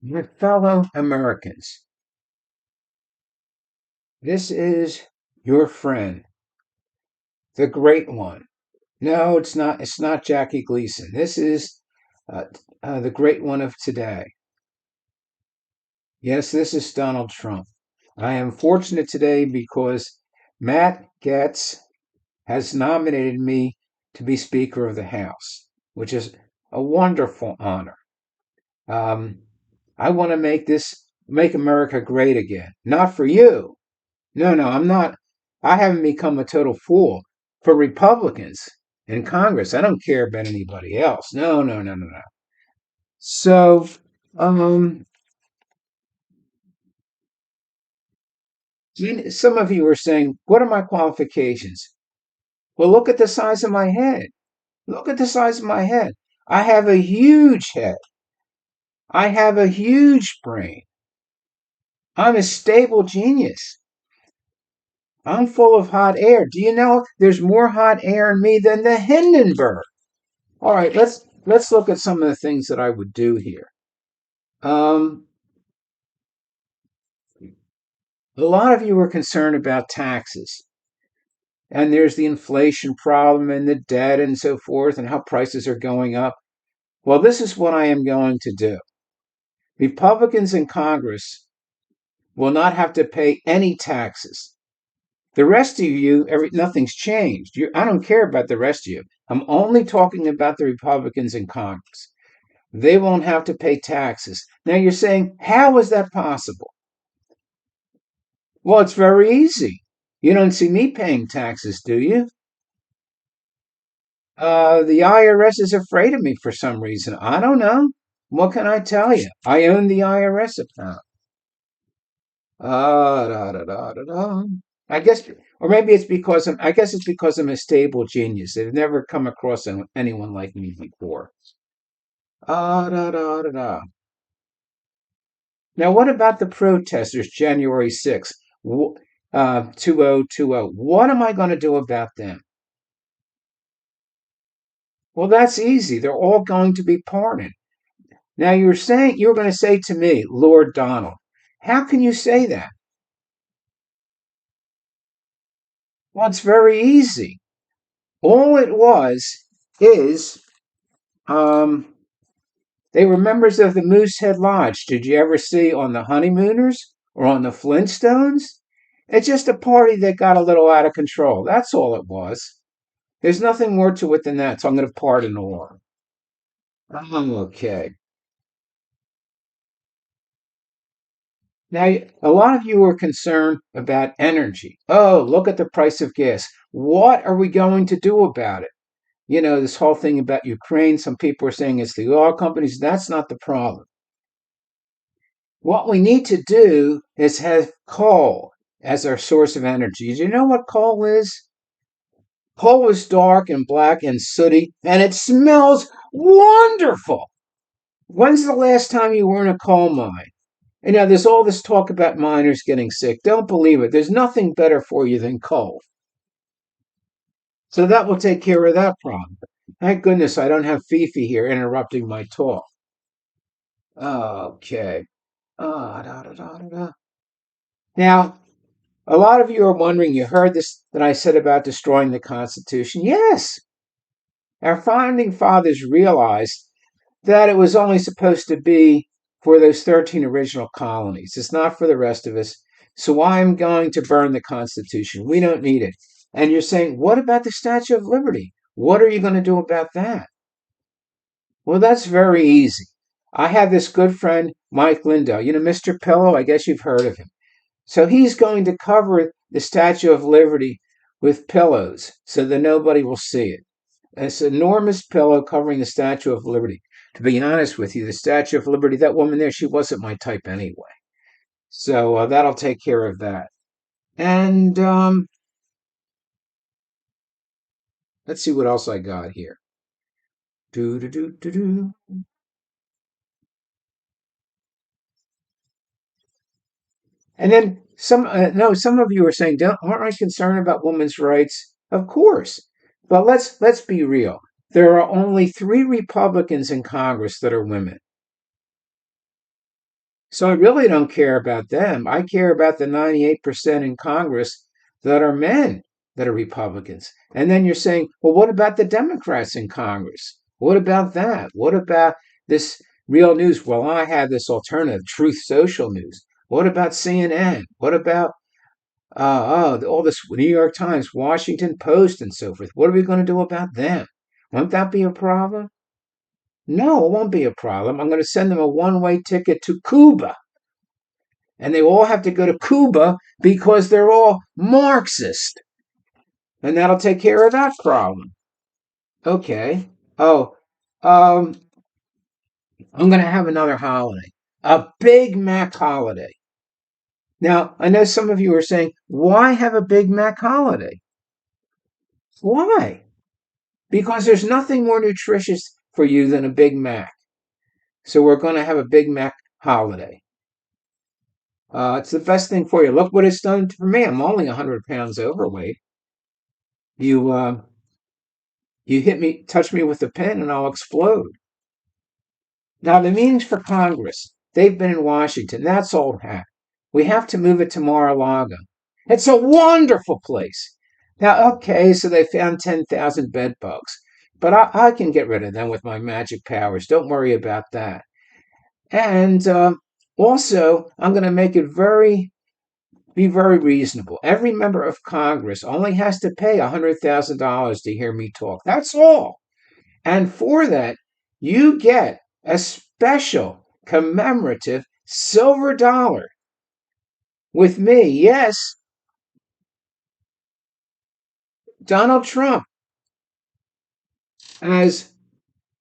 My fellow Americans, this is your friend, the Great One. No, it's not. It's not Jackie Gleason. This is uh, the Great One of today. Yes, this is Donald Trump. I am fortunate today because Matt Gaetz has nominated me to be Speaker of the House, which is a wonderful honor. Um, I want to make America great again. Not for you. No, no, I'm not. I haven't become a total fool for Republicans in Congress. I don't care about anybody else. No, no, no, no, no. So, um, some of you are saying, what are my qualifications? Well, look at the size of my head. Look at the size of my head. I have a huge head. I have a huge brain. I'm a stable genius. I'm full of hot air. Do you know there's more hot air in me than the Hindenburg? All right, let's look at some of the things that I would do here. Um, a lot of you are concerned about taxes, and there's the inflation problem and the debt and so forth, and how prices are going up. Well, this is what I am going to do. Republicans in Congress will not have to pay any taxes. The rest of you, nothing's changed. I don't care about the rest of you. I'm only talking about the Republicans in Congress. They won't have to pay taxes. Now you're saying, how is that possible? Well, it's very easy. You don't see me paying taxes, do you? The IRS is afraid of me for some reason. I don't know. What can I tell you? I own the IRS account. Da, da, da, da, da. I guess, or maybe it's because I guess it's because I'm a stable genius. They've never come across anyone like me before. Da, da, da, da. Now, what about the protesters, January 6th, 2020? What am I going to do about them? Well, that's easy. They're all going to be pardoned. Now, you're going to say to me, Lord Donald, how can you say that? Well, it's very easy. All it was is um, they were members of the Moosehead Lodge. Did you ever see on the Honeymooners or on the Flintstones? It's just a party that got a little out of control. That's all it was. There's nothing more to it than that, so I'm going to pardon all. Okay. Now, a lot of you are concerned about energy. Oh, look at the price of gas. What are we going to do about it? You know, this whole thing about Ukraine, some people are saying it's the oil companies. That's not the problem. What we need to do is have coal as our source of energy. Do you know what coal is? Coal is dark and black and sooty, and it smells wonderful. When's the last time you were in a coal mine? You know, there's all this talk about miners getting sick. Don't believe it. There's nothing better for you than coal. So that will take care of that problem. Thank goodness I don't have Fifi here interrupting my talk. Okay. Da, da, da, da, da. Now, a lot of you are wondering, you heard this that I said about destroying the Constitution. Yes, our founding fathers realized that it was only supposed to be for those 13 original colonies. It's not for the rest of us. So I'm going to burn the Constitution. We don't need it. And you're saying, what about the Statue of Liberty? What are you going to do about that? Well, that's very easy. I have this good friend, Mike Lindell. You know, Mr. Pillow, I guess you've heard of him. So he's going to cover the Statue of Liberty with pillows so that nobody will see it. This enormous pillow covering the Statue of Liberty. To be honest with you, the Statue of Liberty, that woman there, she wasn't my type anyway. So that'll take care of that. And let's see what else I got here. Do do do do do. And then some of you are saying, aren't I concerned about women's rights? Of course, but let's be real. There are only 3 Republicans in Congress that are women. So I really don't care about them. I care about the 98% in Congress that are men that are Republicans. And then you're saying, well, what about the Democrats in Congress? What about that? What about this real news? Well, I have this alternative, Truth Social News. What about CNN? What about all this New York Times, Washington Post, and so forth? What are we going to do about them? Won't that be a problem? No, it won't be a problem. I'm going to send them a one-way ticket to Cuba. And they all have to go to Cuba because they're all Marxist. And that'll take care of that problem. Okay. Oh, um, I'm going to have another holiday, a Big Mac holiday. Now, I know some of you are saying, why have a Big Mac holiday? Why? Because there's nothing more nutritious for you than a Big Mac. So we're going to have a Big Mac holiday. It's the best thing for you. Look what it's done for me. I'm only 100 pounds overweight. You you hit me, touch me with a pen, and I'll explode. Now, the meetings for Congress, they've been in Washington. That's old hat. We have to move it to Mar-a-Lago. It's a wonderful place. Now, okay, so they found 10,000 bed bugs, but I can get rid of them with my magic powers. Don't worry about that. And also, I'm going to make it be very reasonable. Every member of Congress only has to pay $100,000 to hear me talk. That's all. And for that, you get a special commemorative silver dollar with me. Yes, Donald Trump as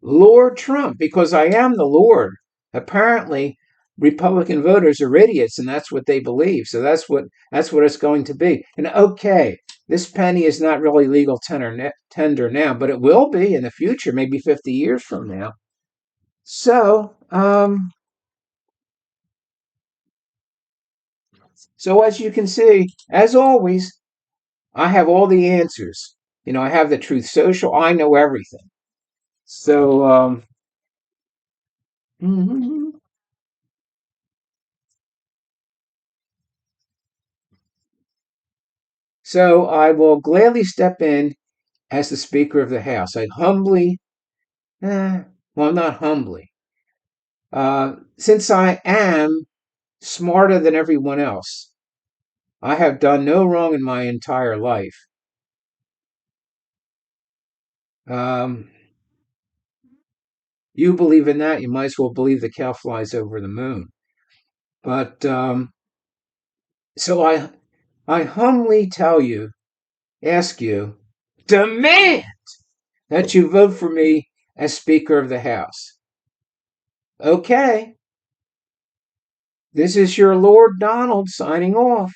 Lord Trump, because I am the Lord. Apparently, Republican voters are idiots, and that's what they believe. So that's what it's going to be. And okay, this penny is not really legal tender now, but it will be in the future, maybe 50 years from now. So, so as you can see, as always, I have all the answers. I have the Truth Social. I know everything. So, mhm. So I will gladly step in as the Speaker of the House. I humbly, well, not humbly, since I am smarter than everyone else, I have done no wrong in my entire life. Um, you believe in that, you might as well believe the cow flies over the moon. But so I humbly ask you, demand that you vote for me as Speaker of the House. Okay, this is your Lord Donald signing off.